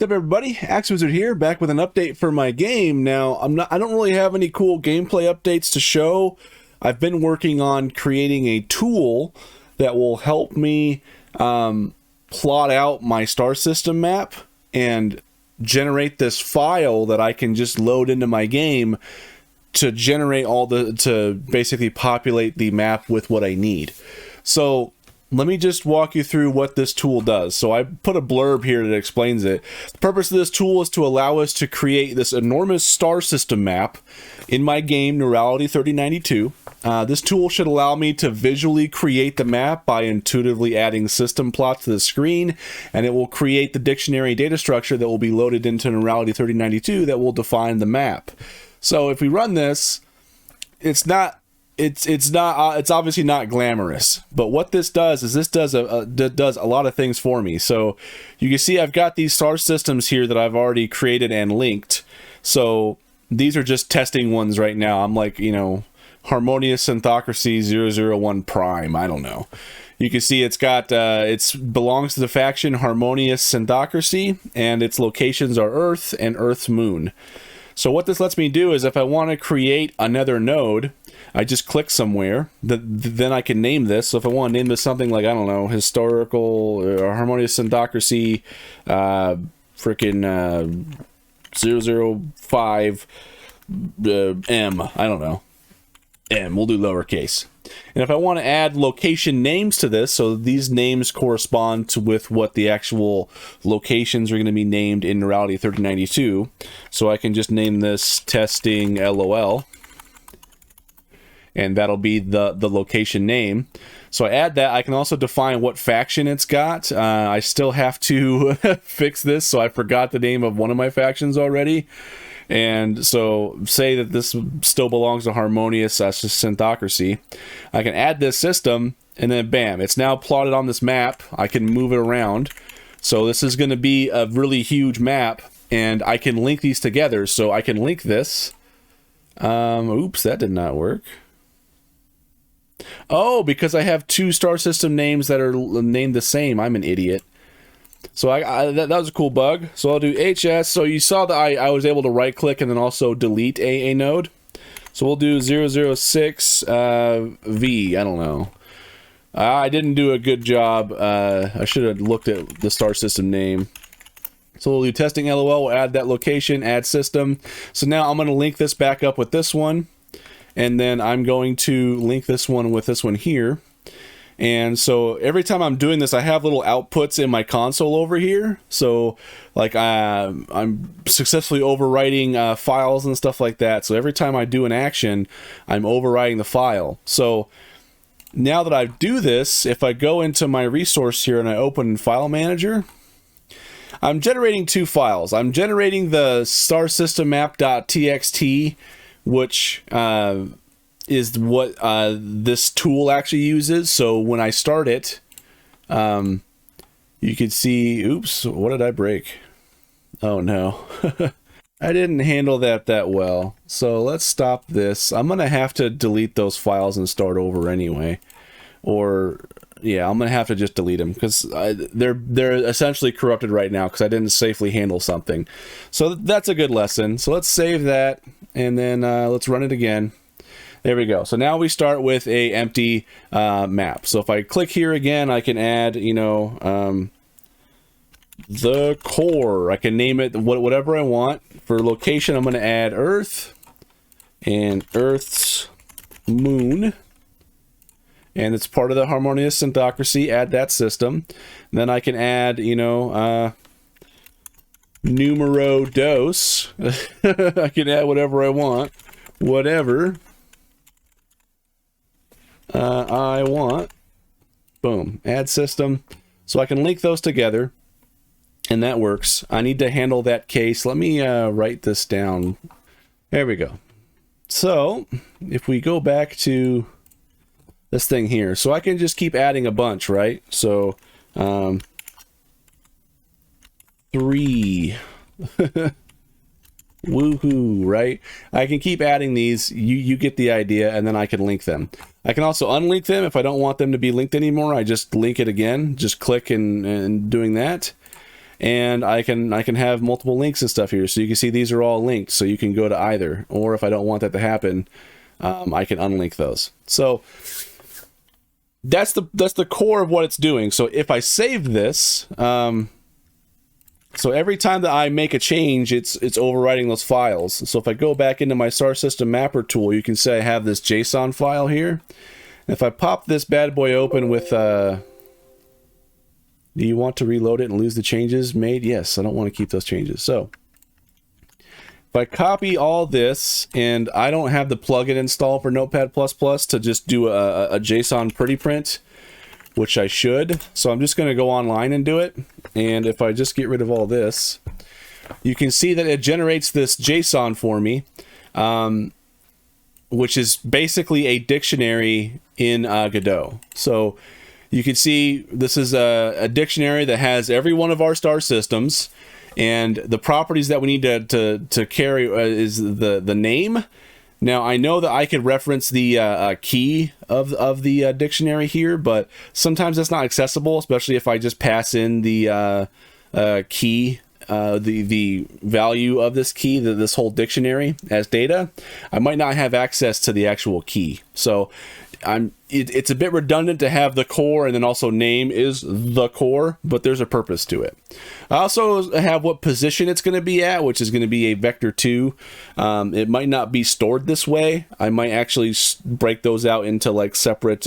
What's up, everybody? Axe Wizard here, back with an update for my game. Now, I don't really have any cool gameplay updates to show. I've been working on creating a tool that will help me plot out my star system map and generate this file that I can just load into my game to generate to basically populate the map with what I need. So let me just walk you through what this tool does. So I put a blurb here that explains it. The purpose of this tool is to allow us to create this enormous star system map in my game, Neurality 3092. This tool should allow me to visually create the map by intuitively adding system plots to the screen, and it will create the dictionary data structure that will be loaded into Neurality 3092 that will define the map. So if we run this, it's obviously not glamorous, but what this does is this does a lot of things for me. So you can see I've got these star systems here that I've already created and linked. So these are just testing ones right now. I'm like, Harmonious Synthocracy 001 Prime. I don't know. You can see it's got belongs to the faction Harmonious Synthocracy, and its locations are Earth and Earth's moon. So what this lets me do is if I want to create another node, I just click somewhere, then I can name this. So if I want to name this something like, I don't know, Historical or Harmonious Synthocracy frickin' 005 M, I don't know. M, we'll do lowercase. And if I want to add location names to this, so these names correspond with what the actual locations are going to be named in Neurality 3092. So I can just name this Testing LOL. And that'll be the location name. So I add that. I can also define what faction it's got. I still have to fix this, so I forgot the name of one of my factions already. And so say that this still belongs to Harmonious Synthocracy. I can add this system, and then bam, it's now plotted on this map. I can move it around. So this is going to be a really huge map, and I can link these together. So I can link this. Oops, that did not work. Oh, because I have two star system names that are named the same. I'm an idiot. So that was a cool bug. So I'll do HS. So you saw that I was able to right click and then also delete a node. So we'll do 006 V. I don't know. I didn't do a good job. I should have looked at the star system name. So we'll do testing LOL. We'll add that location, add system. So now I'm going to link this back up with this one. And then I'm going to link this one with this one here. And so every time I'm doing this, I have little outputs in my console over here. So like I'm successfully overwriting files and stuff like that. So every time I do an action, I'm overwriting the file. So now that I do this, if I go into my resource here and I open File Manager, I'm generating two files. I'm generating the star system map.txt, which is what this tool actually uses. So when I start it, you can see, oops, what did I break? Oh no. I didn't handle that well. So let's stop this. I'm gonna have to delete those files and start over anyway. Or yeah, I'm gonna have to just delete them because they're essentially corrupted right now because I didn't safely handle something. So that's a good lesson. So let's save that and then let's run it again. There we go. So now we start with a empty map. So if I click here again, I can add, the core. I can name it whatever I want. For location, I'm going to add Earth and Earth's moon. And it's part of the Harmonious Synthocracy. Add that system. And then I can add, numero dos. I can add whatever I want. Whatever I want. Boom. Add system. So I can link those together. And that works. I need to handle that case. Let me write this down. There we go. So if we go back to this thing here. So I can just keep adding a bunch, right? So 3. Woohoo, right? I can keep adding these. You get the idea, and then I can link them. I can also unlink them if I don't want them to be linked anymore. I just link it again. Just click and doing that. and I can have multiple links and stuff here. So you can see these are all linked, so you can go to either. Or if I don't want that to happen, I can unlink those. So that's the core of what it's doing. So if I save this, so every time that I make a change, it's overwriting those files. So if I go back into my star system mapper tool, you can say I have this JSON file here. And if I pop this bad boy open with, do you want to reload it and lose the changes made? Yes, I don't want to keep those changes. So if I copy all this, and I don't have the plugin installed for Notepad++ to just do a JSON pretty print, which I should. So I'm just going to go online and do it. And if I just get rid of all this, you can see that it generates this JSON for me, which is basically a dictionary in Godot. So you can see this is a dictionary that has every one of our star systems, and the properties that we need to carry is the name. Now, I know that I could reference the key of the dictionary here, but sometimes that's not accessible, especially if I just pass in the key, the value of this key, this whole dictionary as data. I might not have access to the actual key. So it's a bit redundant to have the core and then also name is the core, but there's a purpose to it. I also have what position it's going to be at, which is going to be a vector 2. It might not be stored this way. I might actually break those out into like separate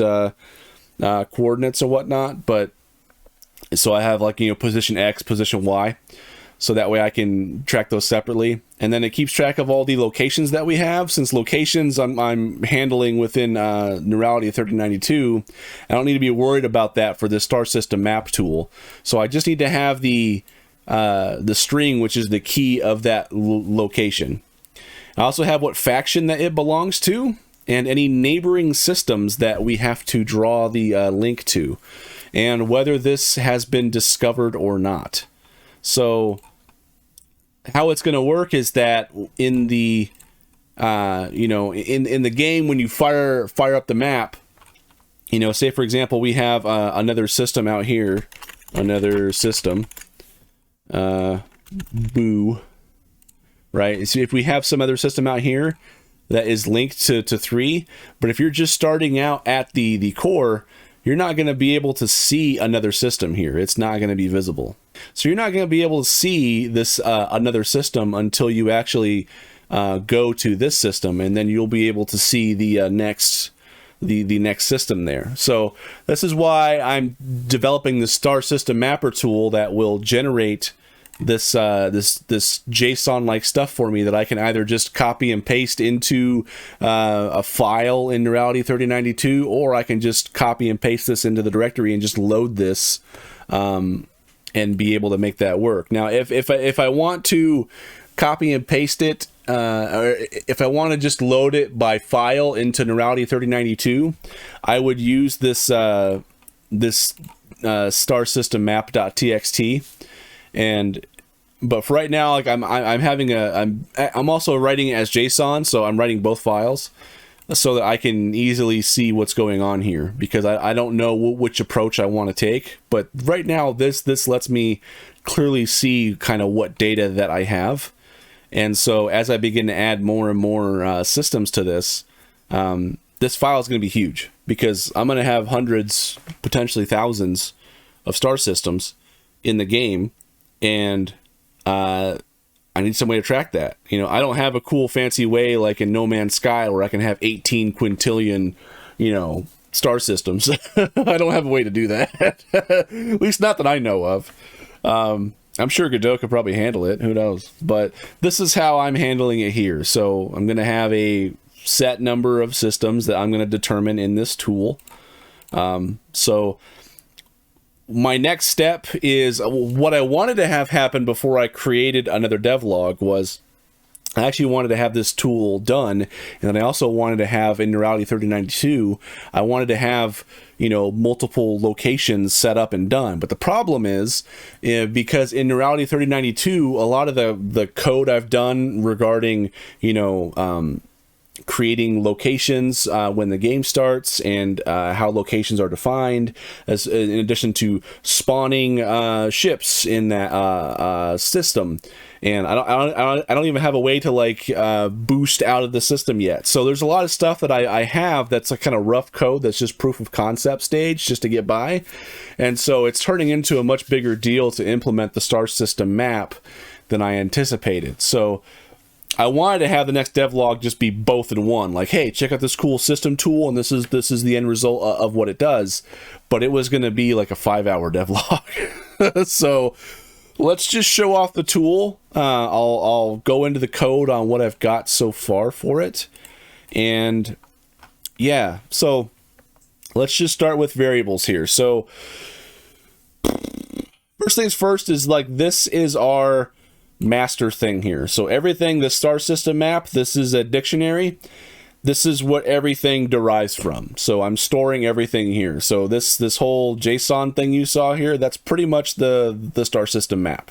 coordinates or whatnot, but so I have like, position X, position Y. So that way I can track those separately. And then it keeps track of all the locations that we have. Since locations I'm handling within Neurality 3092, I don't need to be worried about that for this star system map tool. So I just need to have the string, which is the key of that location. I also have what faction that it belongs to, and any neighboring systems that we have to draw the link to, and whether this has been discovered or not. So how it's going to work is that in the in the game, when you fire up the map, say for example we have another system out here, another system, boo, right? So if we have some other system out here that is linked to 3, but if you're just starting out at the core, you're not going to be able to see another system here. It's not going to be visible. So you're not going to be able to see this another system until you actually go to this system, and then you'll be able to see the next system there. So this is why I'm developing the star system mapper tool that will generate this JSON-like stuff for me that I can either just copy and paste into a file in Neurality 3092, or I can just copy and paste this into the directory and just load this and be able to make that work. Now, if I want to copy and paste it, or if I want to just load it by file into Neurality 3092, I would use this star system map.txt. But for right now, like I'm also writing it as JSON, so I'm writing both files so that I can easily see what's going on here, because I don't know which approach I want to take. But right now, this lets me clearly see kind of what data that I have. And so as I begin to add more and more systems to this, this file is going to be huge, because I'm going to have hundreds, potentially thousands of star systems in the game, and I need some way to track that. I don't have a cool fancy way like in No Man's Sky where I can have 18 quintillion, star systems. I don't have a way to do that. At least not that I know of. I'm sure Godot could probably handle it. Who knows? But this is how I'm handling it here. So I'm going to have a set number of systems that I'm going to determine in this tool. So my next step is what I wanted to have happen before I created another devlog was I actually wanted to have this tool done, and then I also wanted to have in Neurality 3092, I wanted to have, multiple locations set up and done. But the problem is, because in Neurality 3092, a lot of the code I've done regarding, creating locations when the game starts, and how locations are defined, as in addition to spawning ships in that system. And I don't even have a way to like boost out of the system yet. So there's a lot of stuff that I have that's a kind of rough code that's just proof of concept stage just to get by. And so it's turning into a much bigger deal to implement the star system map than I anticipated. So I wanted to have the next devlog just be both in one. Like, hey, check out this cool system tool, and this is the end result of what it does. But it was going to be like a 5-hour devlog. So let's just show off the tool. I'll go into the code on what I've got so far for it. And yeah, so let's just start with variables here. So first things first is like, this is our master thing here. So everything, the star system map, this is a dictionary. This is what everything derives from. So I'm storing everything here. So this whole JSON thing you saw here, that's pretty much the star system map.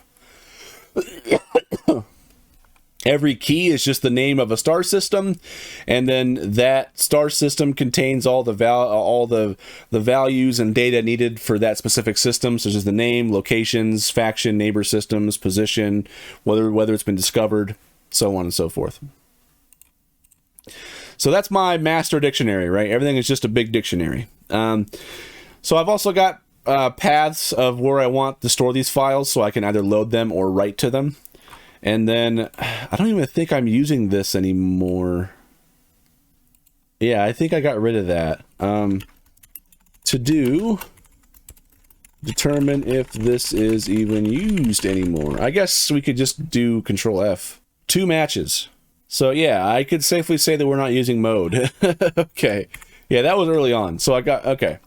Every key is just the name of a star system, and then that star system contains all the values and data needed for that specific system, such as the name, locations, faction, neighbor systems, position, whether it's been discovered, so on and so forth. So that's my master dictionary, right? Everything is just a big dictionary. So I've also got paths of where I want to store these files, so I can either load them or write to them. And then I don't even think I'm using this anymore. Yeah, I think I got rid of that. To do, determine if this is even used anymore. I guess we could just do Control F. 2 matches. So yeah, I could safely say that we're not using mode. Okay. Yeah, that was early on. So okay.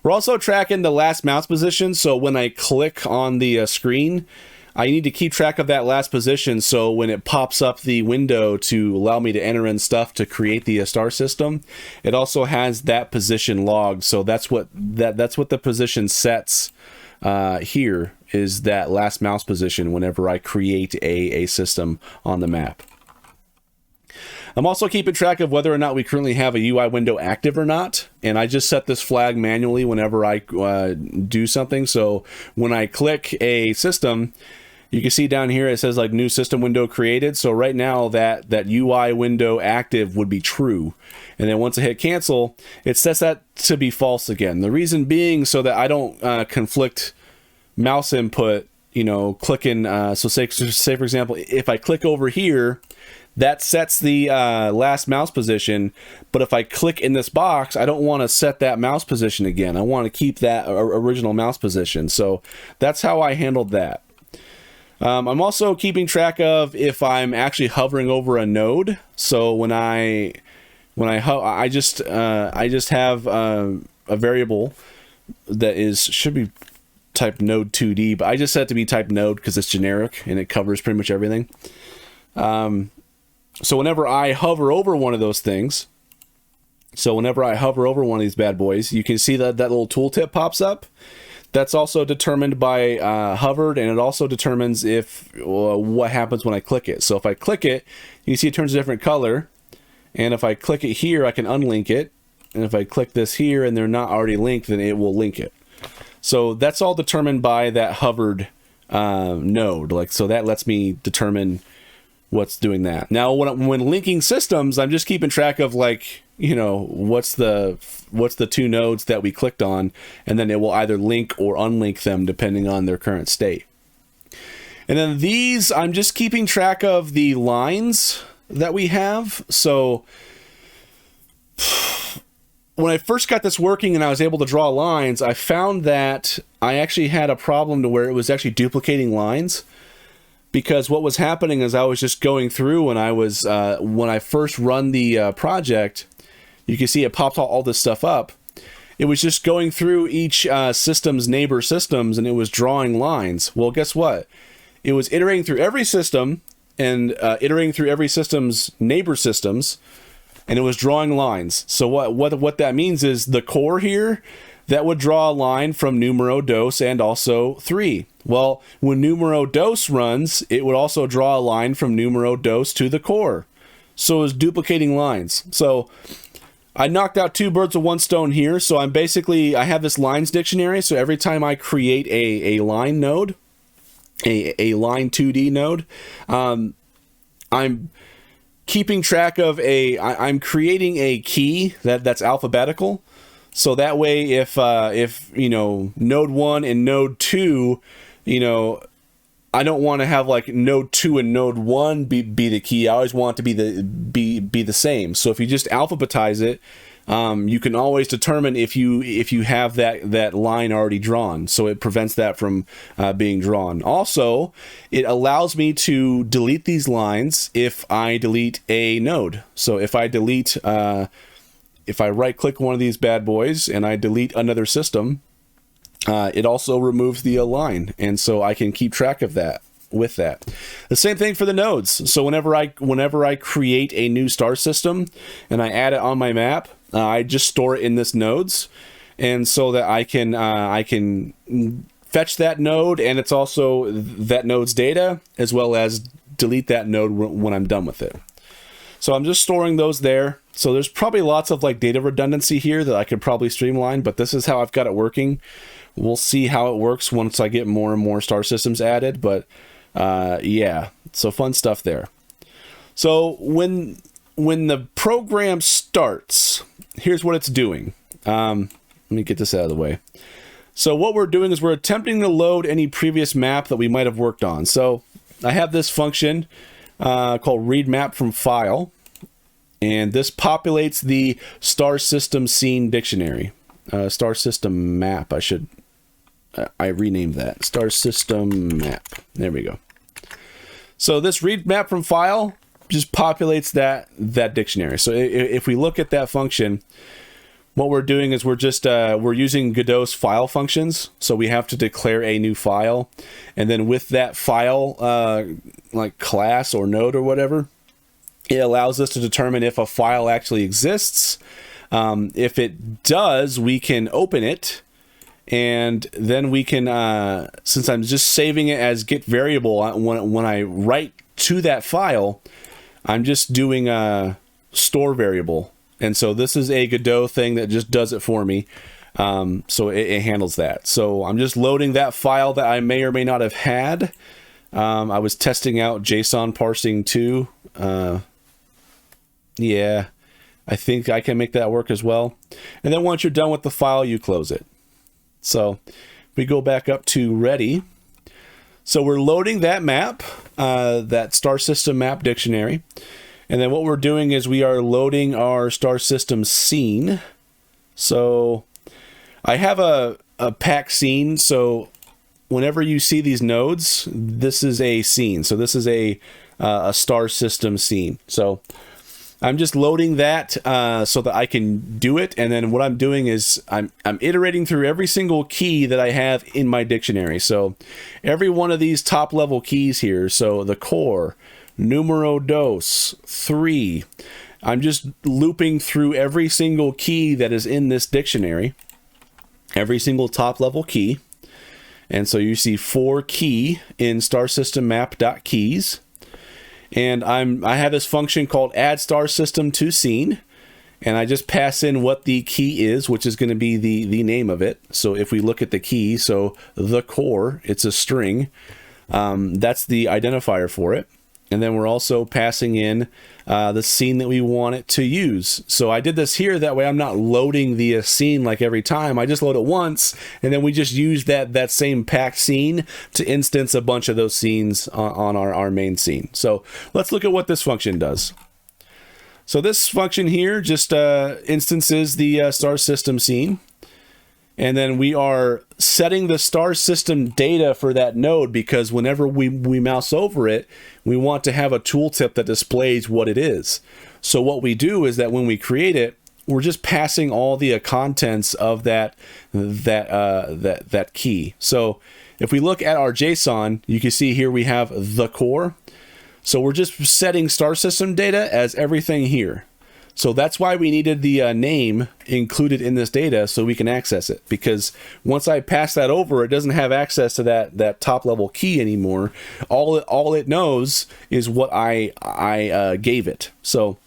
We're also tracking the last mouse position. So when I click on the screen, I need to keep track of that last position, so when it pops up the window to allow me to enter in stuff to create the star system, it also has that position logged. So that's what the position sets here, is that last mouse position whenever I create a system on the map. I'm also keeping track of whether or not we currently have a UI window active or not, and I just set this flag manually whenever I do something. So when I click a system, you can see down here it says like new system window created. So right now that UI window active would be true. And then once I hit cancel, it sets that to be false again. The reason being so that I don't conflict mouse input, clicking. So say for example, if I click over here, that sets the last mouse position, but if I click in this box, I don't want to set that mouse position again. I want to keep that original mouse position. So that's how I handled that. I'm also keeping track of if I'm actually hovering over a node. So when I just have a variable that should be type node 2D, but I just set it to be type node because it's generic and it covers pretty much everything. So whenever I hover over one of those things, whenever I hover over one of these bad boys, you can see that little tooltip pops up. That's also determined by hovered, and it also determines what happens when I click it. So if I click it, you can see it turns a different color. And if I click it here, I can unlink it. And if I click this here and they're not already linked, then it will link it. So that's all determined by that hovered node. So that lets me determine what's doing that. Now, when linking systems, I'm just keeping track of what's the 2 nodes that we clicked on, and then it will either link or unlink them depending on their current state. And then these, I'm just keeping track of the lines that we have. So when I first got this working and I was able to draw lines, I found that I actually had a problem to where it was actually duplicating lines. Because what was happening is I was just going through, and I was when I first run the project, you can see it pops all this stuff up. It was just going through each system's neighbor systems, and it was drawing lines. Well, guess what? It was iterating through every system and iterating through every system's neighbor systems, and it was drawing lines. So what that means is the core here, that would draw a line from numero dos and also 3. Well, when numero dos runs, it would also draw a line from numero dos to the core. so is duplicating lines. So I knocked out 2 birds with 1 stone here. So I have this lines dictionary. So every time I create a line node, a line 2D node, I'm keeping track of I'm creating a key that's alphabetical. So that way, if you know, node 1 and node 2, you know, I don't want to have like node 2 and node 1 be the key. I always want it to be the same. So if you just alphabetize it, you can always determine if you have that line already drawn. So it prevents that from being drawn. Also, it allows me to delete these lines if I delete a node. So if I delete, if I right click one of these bad boys and I delete another system, it also removes the line, and so I can keep track of that with that. The same thing for the nodes. So whenever I create a new star system and I add it on my map, I just store it in this nodes, and so that I can fetch that node, and it's also that node's data, as well as delete that node when I'm done with it. So I'm just storing those there. So there's probably lots of like data redundancy here that I could probably streamline, but this is how I've got it working. We'll see how it works once I get more and more star systems added, but yeah, so fun stuff there. So when the program starts, here's what it's doing. Let me get this out of the way. So what we're doing is we're attempting to load any previous map that we might have worked on. So I have this function called read map from file, and this populates the star system scene dictionary. Star system map, I renamed that. Star system map. There we go. So this read map from file just populates that dictionary. So if we look at that function, what we're doing is we're using Godot's file functions. So we have to declare a new file, and then with that file, like class or node or whatever, it allows us to determine if a file actually exists. If it does, we can open it, and then we can, since I'm just saving it as get variable, when I write to that file, I'm just doing a store variable. And so this is a Godot thing that just does it for me. So it handles that. So I'm just loading that file that I may or may not have had. I was testing out JSON parsing too. Yeah, I think I can make that work as well. And then once you're done with the file, you close it. So we go back up to ready. So we're loading that map, that star system map dictionary. And then what we're doing is we are loading our star system scene. So I have a pack scene. So whenever you see these nodes, this is a scene. So this is a star system scene. So I'm just loading that so that I can do it. And then what I'm doing is I'm iterating through every single key that I have in my dictionary. So every one of these top level keys here. So the core, numero dos, 3. I'm just looping through every single key that is in this dictionary. Every single top level key. And so you see 4 key in star system map.keys. And I have this function called add star system to scene, and I just pass in what the key is, which is going to be the name of it. So if we look at the key, so the core, it's a string. That's the identifier for it. And then we're also passing in the scene that we want it to use. So I did this here, that way I'm not loading the scene like every time. I just load it once, and then we just use that same packed scene to instance a bunch of those scenes on our main scene. So let's look at what this function does. So this function here just instances the star system scene. And then we are setting the star system data for that node, because whenever we mouse over it, we want to have a tooltip that displays what it is. So what we do is that when we create it, we're just passing all the contents of that key. So if we look at our JSON, you can see here we have the core. So we're just setting star system data as everything here. So that's why we needed the name included in this data so we can access it. Because once I pass that over, it doesn't have access to that top level key anymore. All it knows is what I gave it. So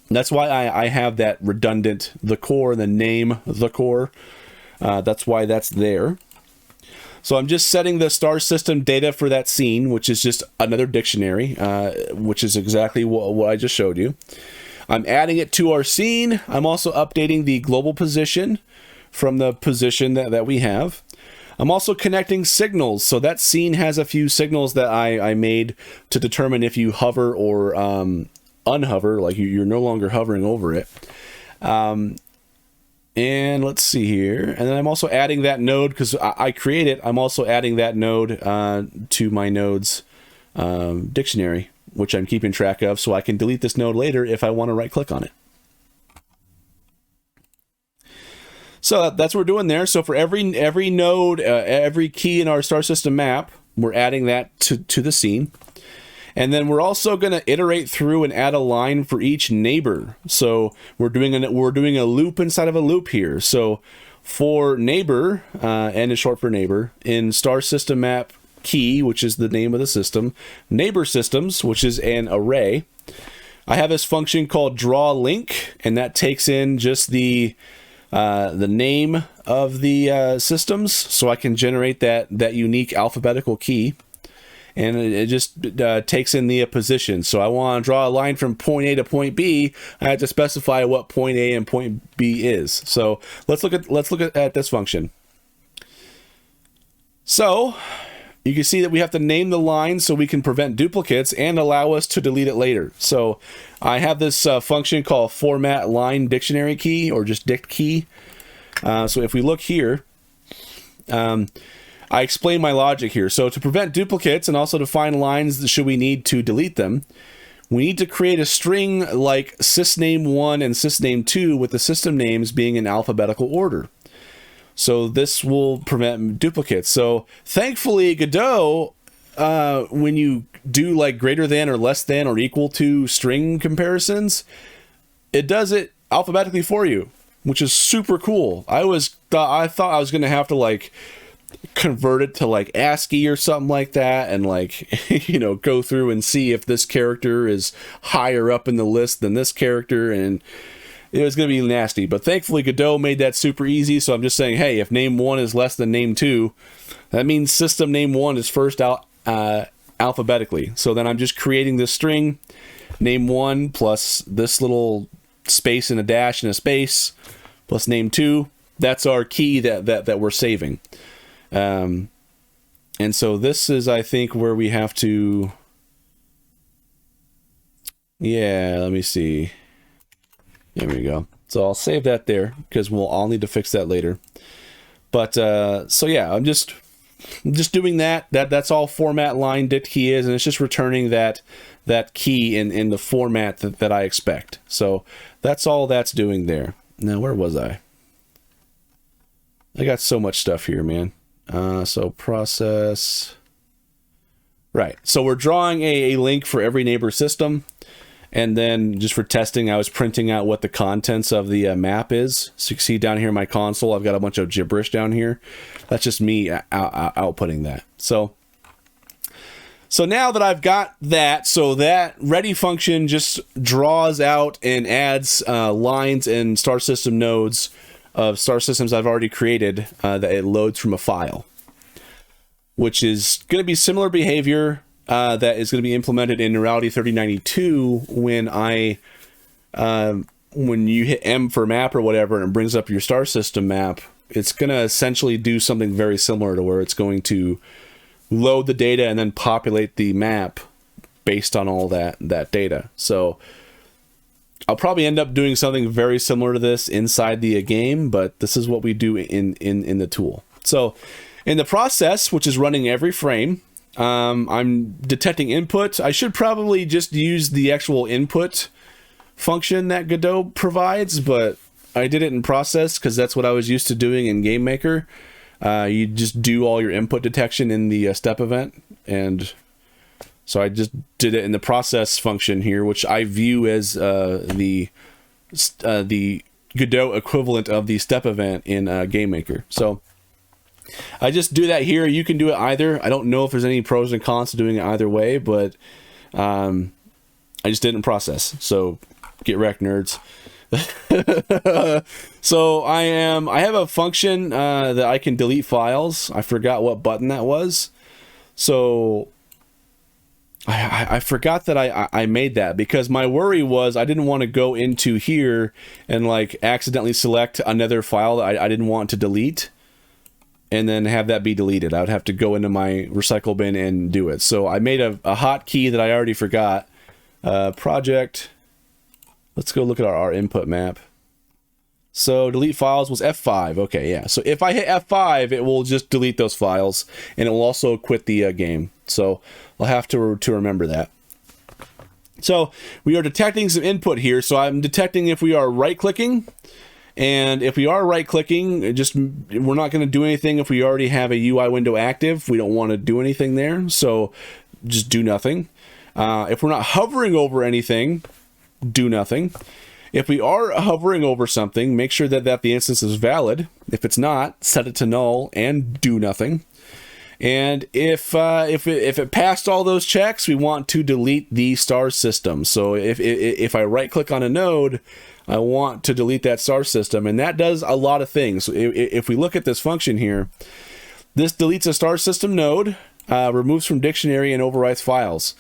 that's why I have that redundant the core, the name the core. That's why that's there. So I'm just setting the star system data for that scene, which is just another dictionary, which is exactly what I just showed you. I'm adding it to our scene. I'm also updating the global position from the position that we have. I'm also connecting signals. So that scene has a few signals that I made to determine if you hover or unhover, like you're no longer hovering over it. And let's see here. And then I'm also adding that node because I create it. I'm also adding that node to my nodes dictionary, which I'm keeping track of, so I can delete this node later if I want to right click on it. So that's what we're doing there. So for every node, every key in our star system map, we're adding that to the scene. And then we're also going to iterate through and add a line for each neighbor. So we're doing a loop inside of a loop here. So for neighbor, N is short for neighbor, in star system map key, which is the name of the system, neighbor systems, which is an array, I have this function called draw link, and that takes in just the name of the systems, so I can generate that unique alphabetical key. And it just takes in the position. So I want to draw a line from point A to point B. I have to specify what point A and point B is. So let's look at this function. So you can see that we have to name the line so we can prevent duplicates and allow us to delete it later. So I have this function called format line dictionary key, or just dict key. So if we look here, I explain my logic here. So to prevent duplicates and also to find lines should we need to delete them, we need to create a string like sysname1 and sysname2 with the system names being in alphabetical order. So this will prevent duplicates. So thankfully Godot, when you do like greater than or less than or equal to string comparisons, it does it alphabetically for you, which is super cool. I thought I was going to have to like convert it to like ASCII or something like that, and like go through and see if this character is higher up in the list than this character, and it was going to be nasty. But thankfully Godot made that super easy. So I'm just saying, hey, if name 1 is less than name 2, that means system name 1 is first out alphabetically. So then I'm just creating this string name 1 plus this little space and a dash and a space plus name 2. That's our key that we're saving. And so this is, I think, where we have to, let me see. There we go. So I'll save that there because I'll need to fix that later. But, so yeah, I'm just doing that. That's all format line dict key is, and it's just returning that key in the format that I expect. So that's all that's doing there. Now, where was I? I got so much stuff here, man. So process, right. So we're drawing a link for every neighbor system. And then just for testing, I was printing out what the contents of the map is. So you can see down here in my console, I've got a bunch of gibberish down here. That's just me outputting that. So now that I've got that, so that ready function just draws out and adds lines and star system nodes of star systems I've already created that it loads from a file, which is going to be similar behavior that is going to be implemented in Neurality 3092 when you hit M for map or whatever and it brings up your star system map. It's going to essentially do something very similar to where it's going to load the data and then populate the map based on all that data. So I'll probably end up doing something very similar to this inside the game, but this is what we do in the tool. So in the process, which is running every frame, I'm detecting input. I should probably just use the actual input function that Godot provides, but I did it in process because that's what I was used to doing in Game Maker. You just do all your input detection in the step event, and so I just did it in the process function here, which I view as the the Godot equivalent of the step event in Game Maker. So I just do that here. You can do it either. I don't know if there's any pros and cons to doing it either way, but I just didn't process. So get wrecked, nerds. So I have a function that I can delete files. I forgot what button that was. So I forgot that I made that, because my worry was I didn't want to go into here and like accidentally select another file that I didn't want to delete and then have that be deleted. I would have to go into my recycle bin and do it. So I made a hotkey that I already forgot. Project. Let's go look at our input map. So delete files was F5. Okay, yeah. So if I hit F5, it will just delete those files, and it will also quit the game. So I'll have to remember that. So we are detecting some input here. So I'm detecting if we are right-clicking. And if we are right-clicking, we're not going to do anything if we already have a UI window active. We don't want to do anything there. So just do nothing. If we're not hovering over anything, do nothing. If we are hovering over something, make sure that the instance is valid. If it's not, set it to null and do nothing. And if it passed all those checks, we want to delete the star system. So if I right-click on a node, I want to delete that star system, and that does a lot of things. If we look at this function here, this deletes a star system node, removes from dictionary, and overwrites files.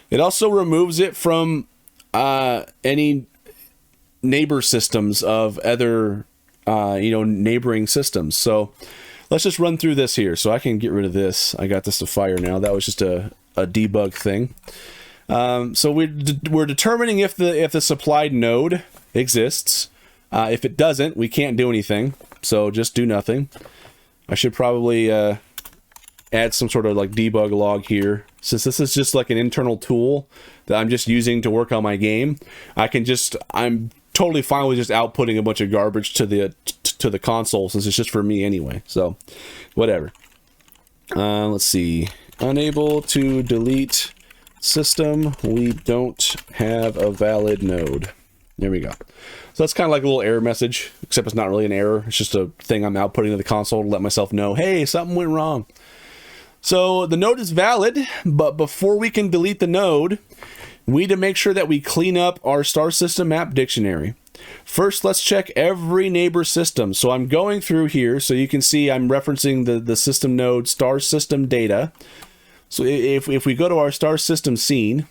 It also removes it from any neighbor systems of other neighboring systems. So let's just run through this here. So I can get rid of this. I got this to fire now. That was just a debug thing. So we're determining if the supplied node exists. If it doesn't, we can't do anything. So just do nothing. I should probably add some sort of like debug log here. Since this is just like an internal tool that I'm just using to work on my game, I'm totally fine with just outputting a bunch of garbage to the console, since it's just for me anyway. So whatever. Let's see. Unable to delete system. We don't have a valid node. There we go. So that's kind of like a little error message, except it's not really an error. It's just a thing I'm outputting to the console to let myself know, hey, something went wrong. So the node is valid, but before we can delete the node, we need to make sure that we clean up our star system map dictionary. First, let's check every neighbor system. So I'm going through here, so you can see I'm referencing the system node star system data. So if we go to our star system scene,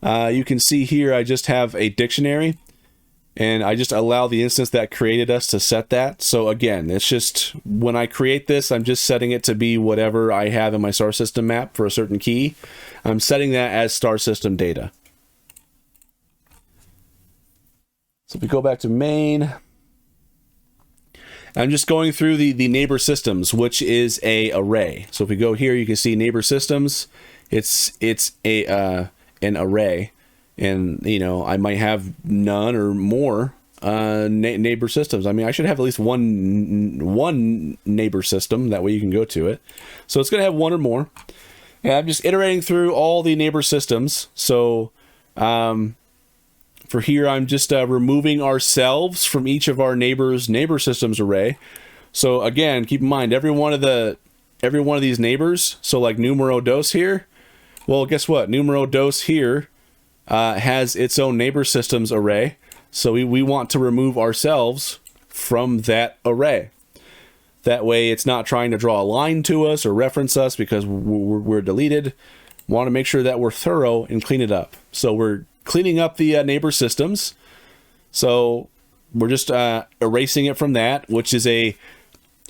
you can see here I just have a dictionary, and I just allow the instance that created us to set that. So again, it's just when I create this, I'm just setting it to be whatever I have in my star system map for a certain key. I'm setting that as star system data. So if we go back to main, I'm just going through the neighbor systems, which is a array. So if we go here, you can see neighbor systems. It's an array, and I might have none or more neighbor systems. I mean, I should have at least one neighbor system. That way you can go to it. So it's going to have one or more. And I'm just iterating through all the neighbor systems. So for here, I'm just removing ourselves from each of our neighbor systems array. So again, keep in mind every one of these neighbors. So like numero dos here. Well, guess what? Numero dos here has its own neighbor systems array. So we want to remove ourselves from that array. That way it's not trying to draw a line to us or reference us because we're deleted. Want to make sure that we're thorough and clean it up. So we're cleaning up the neighbor systems. So we're just erasing it from that, which is a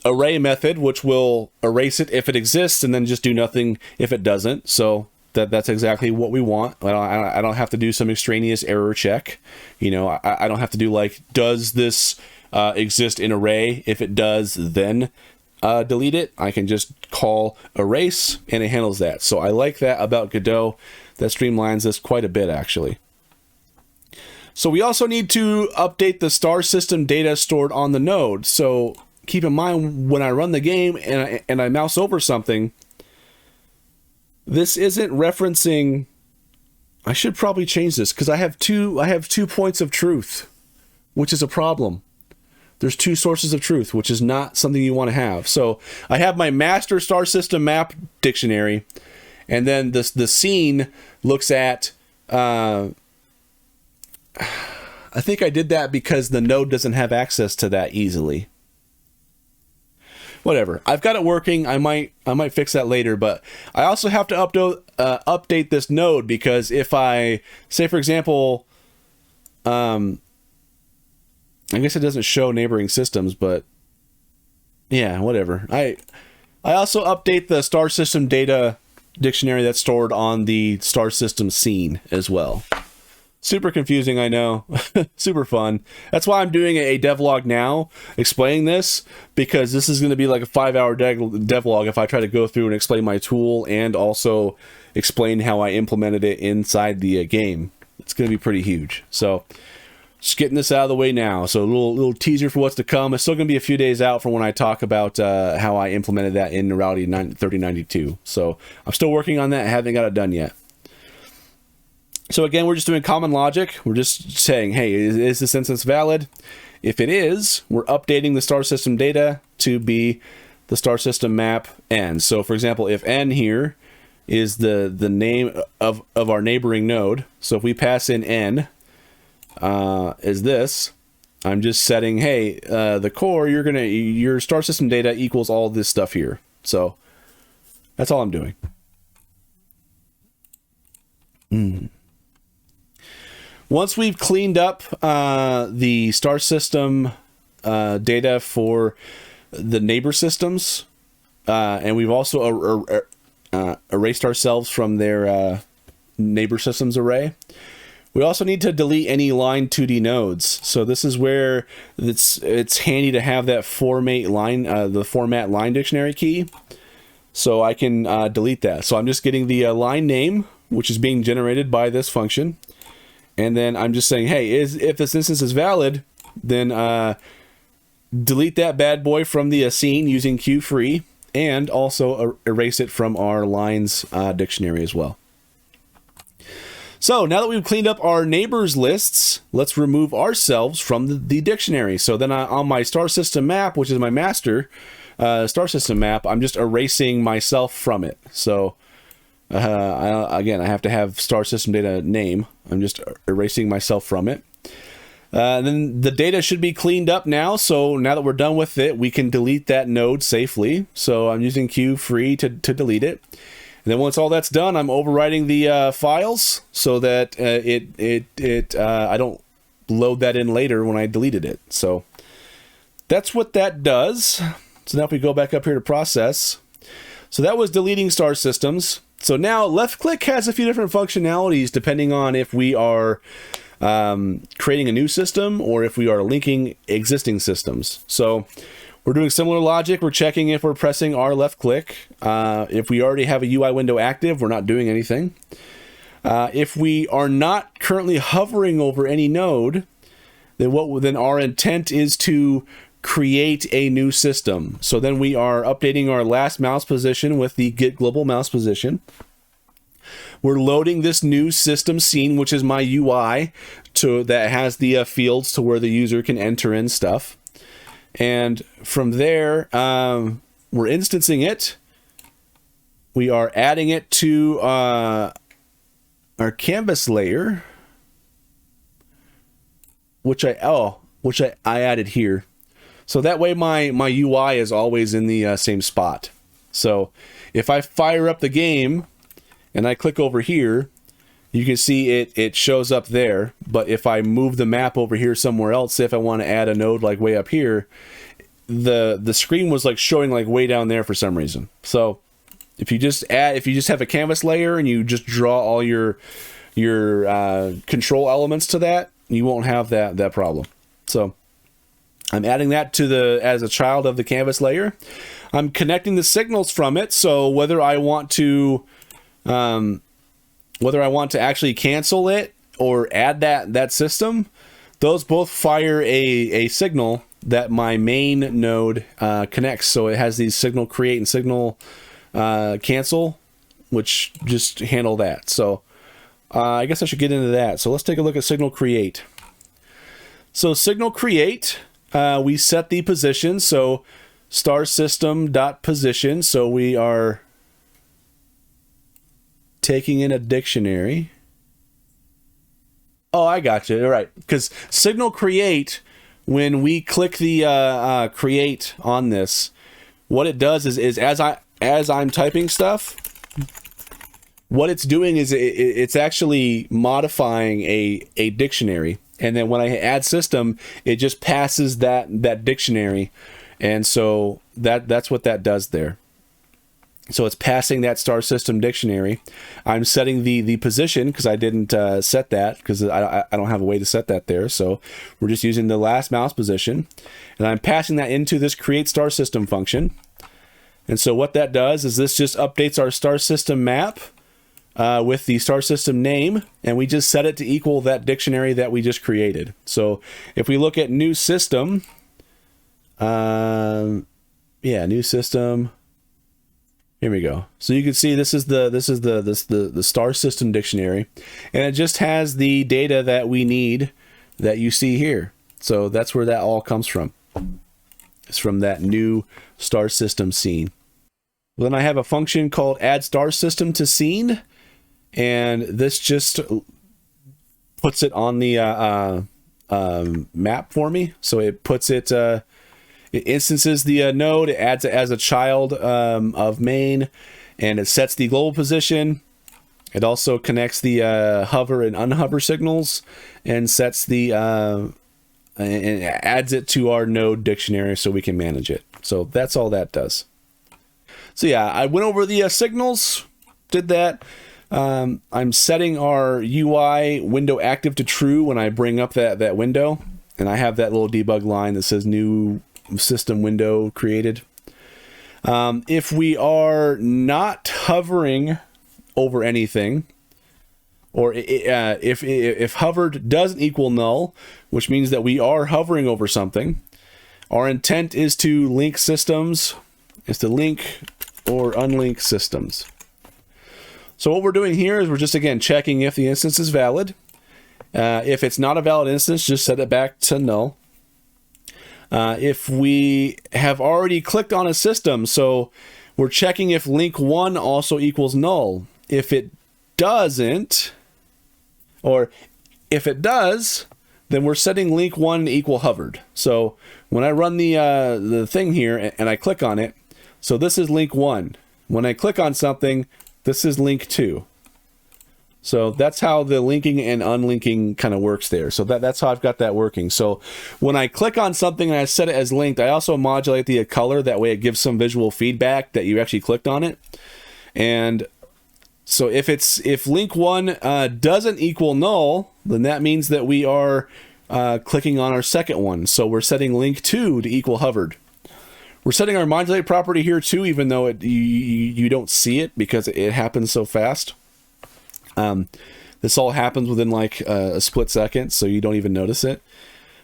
array method, which will erase it if it exists and then just do nothing if it doesn't. So that's exactly what we want. I don't have to do some extraneous error check. I don't have to do like, does this exist in array? If it does, then delete it. I can just call erase and it handles that. So I like that about Godot. That streamlines this quite a bit, actually. So we also need to update the star system data stored on the node. So keep in mind when I run the game and I mouse over something, this isn't referencing I should probably change this because I have two points of truth, which is a problem. There's two sources of truth, which is not something you want to have. So I have my master star system map dictionary, and then the scene looks at, I think I did that because the node doesn't have access to that easily. Whatever. I've got it working. I might fix that later, but I also have to update this node because if I say, for example, I guess it doesn't show neighboring systems, but yeah, whatever. I also update the star system data dictionary that's stored on the star system scene as well. Super confusing, I know. Super fun. That's why I'm doing a devlog now explaining this, because this is going to be like a 5-hour devlog if I try to go through and explain my tool and also explain how I implemented it inside the game. It's going to be pretty huge. So just getting this out of the way now. So a little teaser for what's to come. It's still going to be a few days out from when I talk about how I implemented that in Neurality 3092. So I'm still working on that. I haven't got it done yet. So again, we're just doing common logic. We're just saying, hey, is this instance valid? If it is, we're updating the star system data to be the star system map n. So for example, if n here is the name of our neighboring node, so if we pass in n is this, I'm just setting, hey, the core, your star system data equals all this stuff here. So that's all I'm doing. Once we've cleaned up the star system data for the neighbor systems, and we've also erased ourselves from their neighbor systems array, we also need to delete any line 2D nodes. So this is where it's handy to have that format line dictionary key, so I can delete that. So I'm just getting the line name, which is being generated by this function. And then I'm just saying, hey, if this instance is valid, then delete that bad boy from the scene using QFree, and also erase it from our lines dictionary as well. So now that we've cleaned up our neighbors lists, let's remove ourselves from the dictionary. So then on my star system map, which is my master star system map, I'm just erasing myself from it. So again, I have to have star system data name. I'm just erasing myself from it. Then the data should be cleaned up now. So now that we're done with it, we can delete that node safely. So I'm using QFree to delete it. And then once all that's done, I'm overwriting the files so that I don't load that in later when I deleted it. So that's what that does. So now if we go back up here to process, so that was deleting star systems. So now left click has a few different functionalities depending on if we are creating a new system or if we are linking existing systems. So we're doing similar logic. We're checking if we're pressing our left click. If we already have a UI window active, we're not doing anything. If we are not currently hovering over any node, then our intent is to create a new system. So then we are updating our last mouse position with the get global mouse position. We're loading this new system scene, which is my UI, that has the fields to where the user can enter in stuff. And from there, we're instancing it. We are adding it to our canvas layer, which I added here. So that way my UI is always in the same spot. So if I fire up the game and I click over here, you can see it shows up there. But if I move the map over here somewhere else, say if I want to add a node like way up here, the screen was like showing like way down there for some reason. So if you just have a canvas layer and you just draw all your control elements to that, you won't have that problem. So I'm adding that as a child of the canvas layer. I'm connecting the signals from it. So whether I want to actually cancel it or add that system, those both fire a signal that my main node connects. So it has these signal create and signal cancel, which just handle that. So I guess I should get into that. So let's take a look at signal create. So signal create, we set the position. So star system dot position. So we are taking in a dictionary. Oh, I got you. All right. Because signal create, when we click the create on this, what it does is as I'm typing stuff, what it's doing is it's actually modifying a dictionary, and then when I add system, it just passes that dictionary, and so that's what that does there. So it's passing that star system dictionary. I'm setting the position because I didn't set that because I don't have a way to set that there. So we're just using the last mouse position, and I'm passing that into this create star system function. And so what that does is this just updates our star system map with the star system name, and we just set it to equal that dictionary that we just created. So if we look at new system, new system. Here we go. So you can see this is the star system dictionary, and it just has the data that we need that you see here. So that's where that all comes from. It's from that new star system scene. Then I have a function called add star system to scene, and this just puts it on the map for me. So it puts it, it instances the node, it adds it as a child of main, and it sets the global position. It also connects the hover and unhover signals, and sets the and adds it to our node dictionary so we can manage it. So that's all that does. So yeah, I went over the signals, did that. I'm setting our UI window active to true when I bring up that window, and I have that little debug line that says new system window created. If we are not hovering over anything, or if hovered doesn't equal null, which means that we are hovering over something, our intent is to link systems, is to link or unlink systems. So what we're doing here is we're just, again, checking if the instance is valid. If it's not a valid instance, just set it back to null. If we have already clicked on a system, so we're checking if link 1 also equals null. If it doesn't, or if it does, then we're setting link 1 to equal hovered. So when I run the thing here and I click on it, so this is link 1. When I click on something, this is link 2. So that's how the linking and unlinking kind of works there. So that's how I've got that working. So when I click on something and I set it as linked, I also modulate the color. That way it gives some visual feedback that you actually clicked on it. And so if link 1 doesn't equal null, then that means that we are clicking on our second one. So we're setting link 2 to equal hovered. We're setting our modulate property here too, even though you don't see it because it happens so fast. This all happens within like a split second, so you don't even notice it.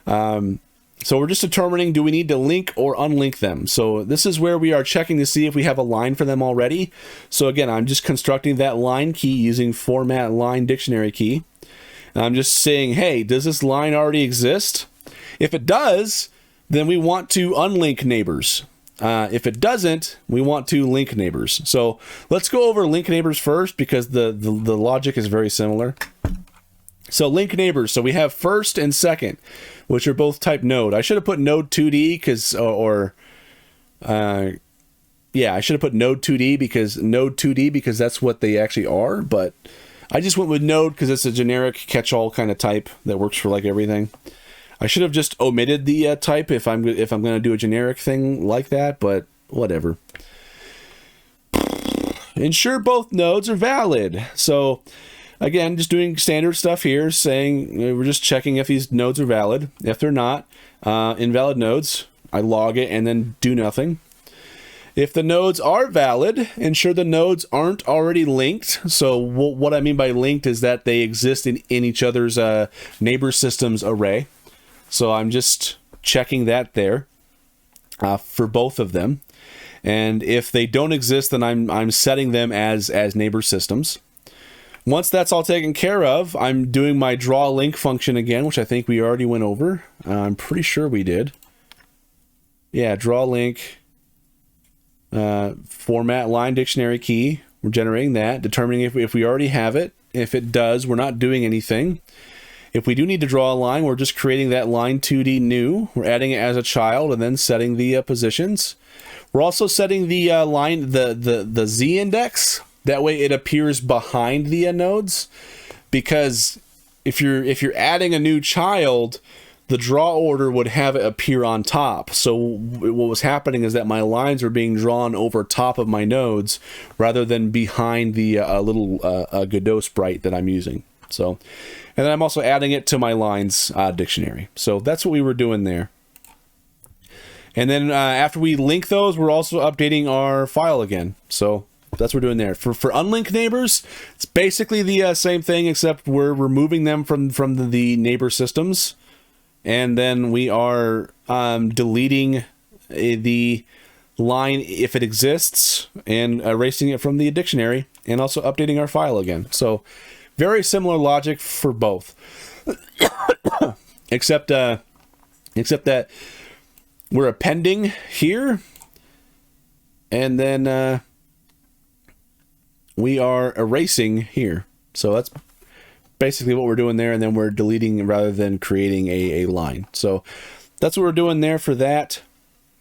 So we're just determining, do we need to link or unlink them? So this is where we are checking to see if we have a line for them already. So again, I'm just constructing that line key using format line dictionary key. And I'm just saying, hey, does this line already exist? If it does, then we want to unlink neighbors. If it doesn't, we want to link neighbors. So let's go over link neighbors first because the logic is very similar. So link neighbors. So we have first and second, which are both type node. I should have put node 2D because, yeah, I should have put node 2D because that's what they actually are. But I just went with node because it's a generic catch-all kind of type that works for like everything. I should have just omitted the type if I'm going to do a generic thing like that, but whatever. Ensure both nodes are valid. So again, just doing standard stuff here, saying we're just checking if these nodes are valid. If they're not, invalid nodes, I log it and then do nothing. If the nodes are valid, ensure the nodes aren't already linked. So what I mean by linked is that they exist in each other's neighbor systems array. So I'm just checking that there for both of them. And if they don't exist, then I'm setting them as neighbor systems. Once that's all taken care of, I'm doing my draw link function again, which I think we already went over. I'm pretty sure we did. Yeah, draw link, format line dictionary key. We're generating that, determining if we already have it. If it does, we're not doing anything. If we do need to draw a line, we're just creating that line 2D new. We're adding it as a child and then setting the positions. We're also setting the line, the Z index. That way it appears behind the nodes, because if you're adding a new child, the draw order would have it appear on top. So what was happening is that my lines are being drawn over top of my nodes rather than behind the little Godot sprite that I'm using. So, and then I'm also adding it to my lines dictionary. So that's what we were doing there. And then after we link those, we're also updating our file again. So that's what we're doing there. For unlinked neighbors, it's basically the same thing, except we're removing them from the neighbor systems. And then we are deleting the line if it exists and erasing it from the dictionary, and also updating our file again. So very similar logic for both. except that we're appending here, and then we are erasing here. So that's basically what we're doing there, and then we're deleting rather than creating a line. So that's what we're doing there for that.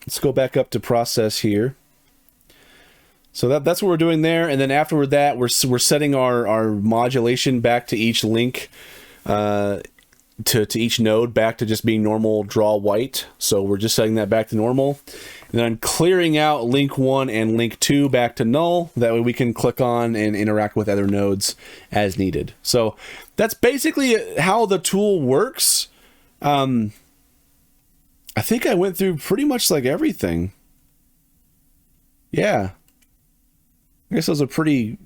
Let's go back up to process here. So that's what we're doing there, and then after that, we're setting our modulation back to each link, to each node back to just being normal draw white. So we're just setting that back to normal. And then I'm clearing out link 1 and link 2 back to null. That way we can click on and interact with other nodes as needed. So that's basically how the tool works. I think I went through pretty much like everything. Yeah. I guess that was a pretty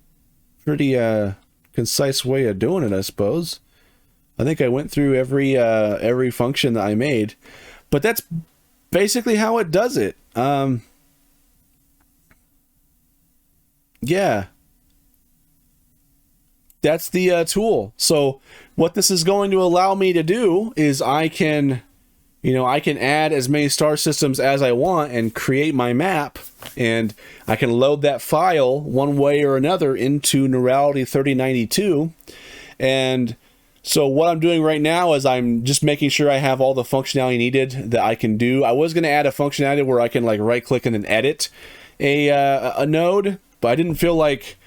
concise way of doing it, I suppose. I think I went through every function that I made, but that's basically how it does it. Yeah, that's the tool. So what this is going to allow me to do is I can add as many star systems as I want and create my map, and I can load that file one way or another into Neurality 3092. And so what I'm doing right now is I'm just making sure I have all the functionality needed that I can do. I was going to add a functionality where I can like right click and then edit a node, but I didn't feel like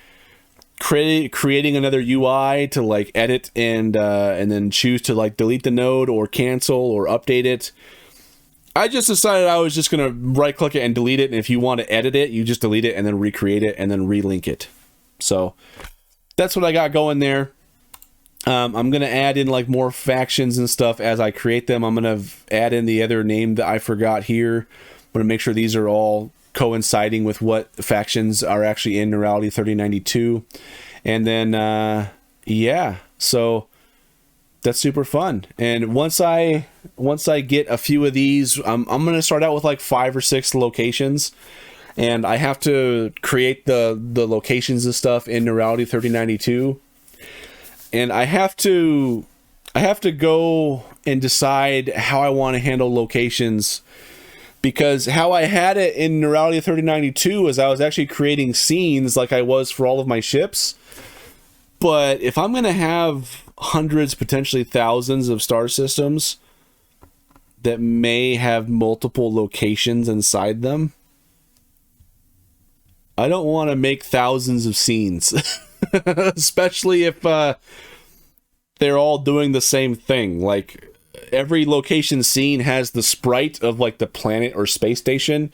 creating another UI to like edit and then choose to like delete the node or cancel or update it. I just decided I was just going to right click it and delete it. And if you want to edit it, you just delete it and then recreate it and then relink it. So that's what I got going there. I'm going to add in like more factions and stuff as I create them. I'm going to add in the other name that I forgot here. I'm going to make sure these are all coinciding with what factions are actually in Neurality 3092. And then, yeah, so that's super fun. And once I get a few of these, I'm going to start out with like 5 or 6 locations. And I have to create the locations and stuff in Neurality 3092. And I have to go and decide how I want to handle locations, because how I had it in Neurality 3092 is I was actually creating scenes like I was for all of my ships. But if I'm going to have hundreds, potentially thousands of star systems that may have multiple locations inside them, I don't want to make thousands of scenes. Especially if they're all doing the same thing. Like every location scene has the sprite of like the planet or space station,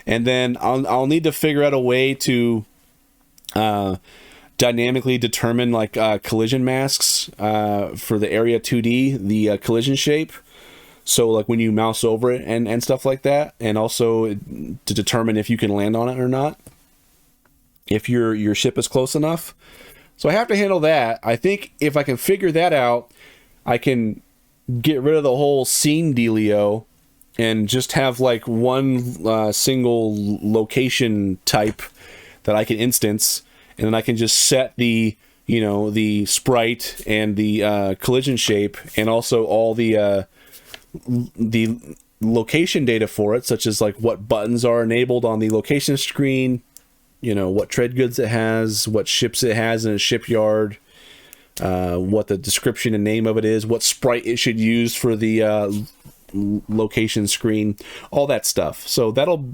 and then I'll need to figure out a way to dynamically determine like collision masks for the area 2D, the collision shape. So like when you mouse over it and stuff like that, and also to determine if you can land on it or not, if your ship is close enough. So I have to handle that. I think if I can figure that out, I can get rid of the whole scene dealio and just have like one single location type that I can instance, and then I can just set the you know, the sprite and the collision shape, and also all the location data for it, such as like what buttons are enabled on the location screen, you know, what trade goods it has, what ships it has in a shipyard, what the description and name of it is, what sprite it should use for the location screen, all that stuff. So that'll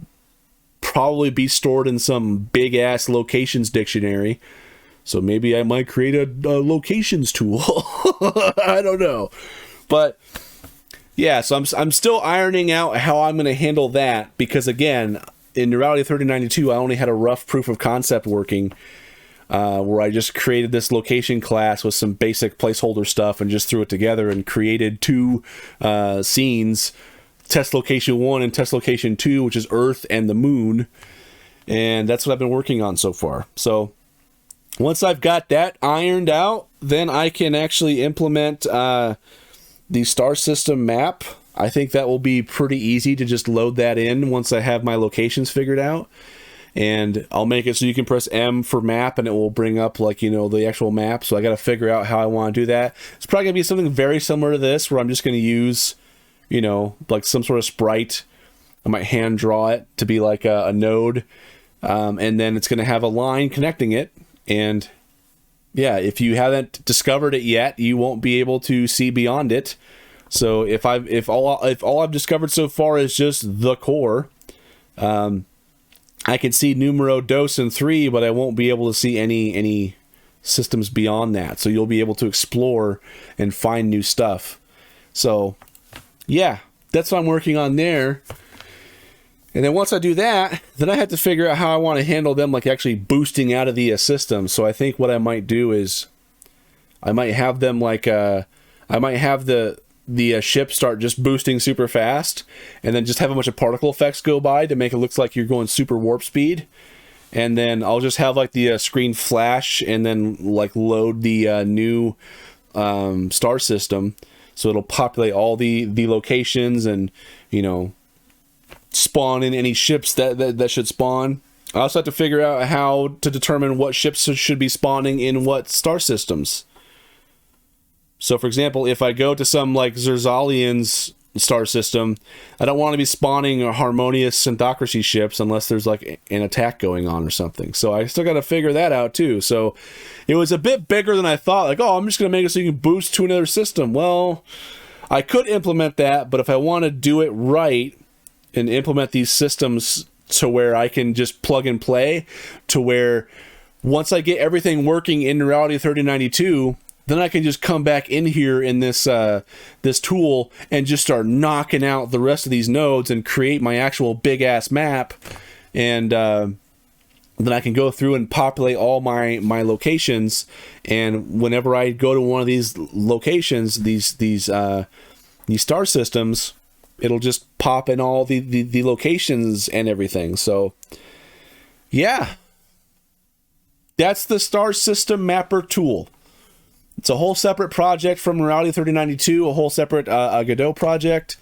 probably be stored in some big ass locations dictionary. So maybe I might create a locations tool. I don't know. But yeah, so I'm still ironing out how I'm going to handle that, because again, in Neurality 3092, I only had a rough proof of concept working, where I just created this location class with some basic placeholder stuff and just threw it together and created two scenes, test location 1 and test location 2, which is Earth and the Moon. And that's what I've been working on so far. So once I've got that ironed out, then I can actually implement the star system map. I think that will be pretty easy to just load that in once I have my locations figured out. And I'll make it so you can press M for map and it will bring up, like, you know, the actual map. So I got to figure out how I want to do that. It's probably going to be something very similar to this, where I'm just going to use, you know, like some sort of sprite. I might hand draw it to be like a node. And then it's going to have a line connecting it. And yeah, if you haven't discovered it yet, you won't be able to see beyond it. So if all I've discovered so far is just the core, I can see numero dos and 3, but I won't be able to see any systems beyond that. So you'll be able to explore and find new stuff. So yeah, that's what I'm working on there. And then once I do that, then I have to figure out how I want to handle them, like actually boosting out of the system. So I think what I might do is I might have them like I might have the ship start just boosting super fast, and then just have a bunch of particle effects go by to make it look like you're going super warp speed. And then I'll just have like the screen flash and then like load the new star system, so it'll populate all the locations and, you know, spawn in any ships that should spawn. I also have to figure out how to determine what ships should be spawning in what star systems. So, for example, if I go to some, like, Zerzalian's star system, I don't want to be spawning harmonious synthocracy ships unless there's, like, an attack going on or something. So I still got to figure that out, too. So it was a bit bigger than I thought. Like, oh, I'm just going to make it so you can boost to another system. Well, I could implement that, but if I want to do it right and implement these systems to where I can just plug and play, to where once I get everything working in Neurality 3092... then I can just come back in here in this this tool and just start knocking out the rest of these nodes and create my actual big ass map, and then I can go through and populate all my locations. And whenever I go to one of these locations, these star systems, it'll just pop in all the locations and everything. So yeah, that's the star system mapper tool. It's a whole separate project from Neurality 3092, a whole separate Godot project,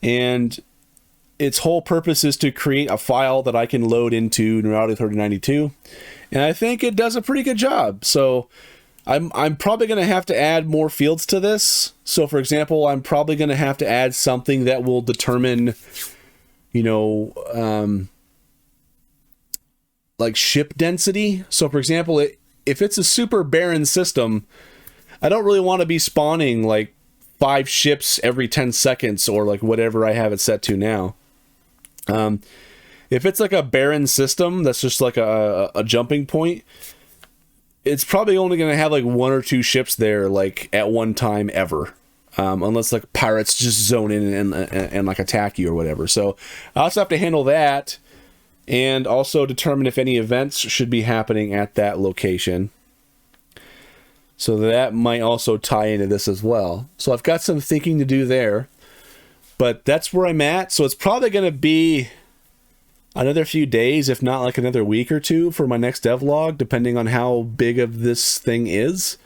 and its whole purpose is to create a file that I can load into Neurality 3092, and I think it does a pretty good job. So I'm probably going to have to add more fields to this. So, for example, I'm probably going to have to add something that will determine, you know, like ship density. So, for example, if it's a super barren system, I don't really want to be spawning like 5 ships every 10 seconds or like whatever I have it set to now. If it's like a barren system that's just like a jumping point, it's probably only going to have like 1 or 2 ships there like at one time ever. Unless like pirates just zone in and like attack you or whatever. So I also have to handle that and also determine if any events should be happening at that location. So that might also tie into this as well. So I've got some thinking to do there, but that's where I'm at. So it's probably going to be another few days, if not like another week or 2 for my next devlog, depending on how big of this thing is.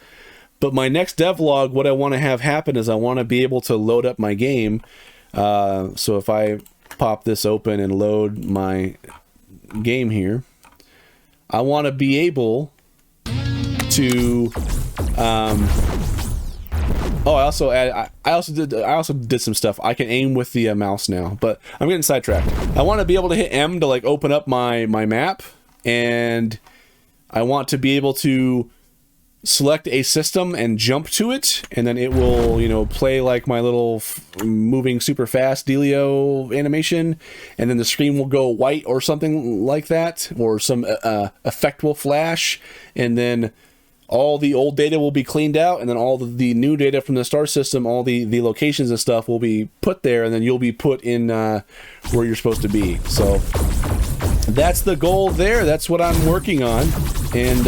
But my next devlog, what I want to have happen is I want to be able to load up my game. So if I pop this open and load my game here, I want to be able to oh, I also did some stuff. I can aim with the mouse now, but I'm getting sidetracked. I want to be able to hit M to like open up my map, and I want to be able to select a system and jump to it, and then it will, you know, play like my little moving super fast dealio animation, and then the screen will go white or something like that, or some effect will flash, and then all the old data will be cleaned out, and then all the new data from the star system, all the locations and stuff will be put there, and then you'll be put in where you're supposed to be. So that's the goal there. That's what I'm working on, and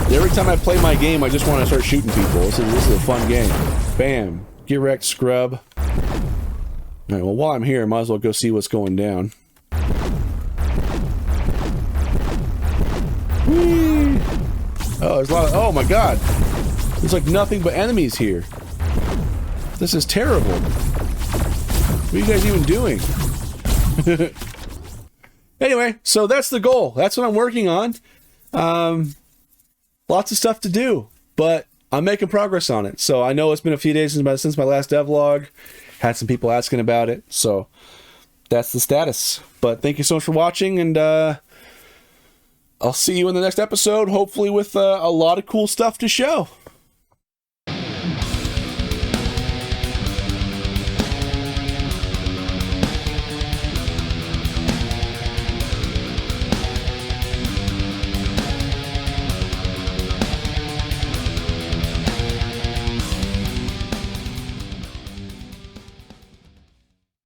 every time I play my game, I just want to start shooting people. This is a fun game. Bam. Get wrecked, scrub. Alright, well, while I'm here, I might as well go see what's going down. Whee! Oh, there's a lot of... Oh, my God. There's like nothing but enemies here. This is terrible. What are you guys even doing? Anyway, so that's the goal. That's what I'm working on. Lots of stuff to do, but I'm making progress on it. So I know it's been a few days since my last devlog. Had some people asking about it, so that's the status. But thank you so much for watching, and I'll see you in the next episode, hopefully with a lot of cool stuff to show.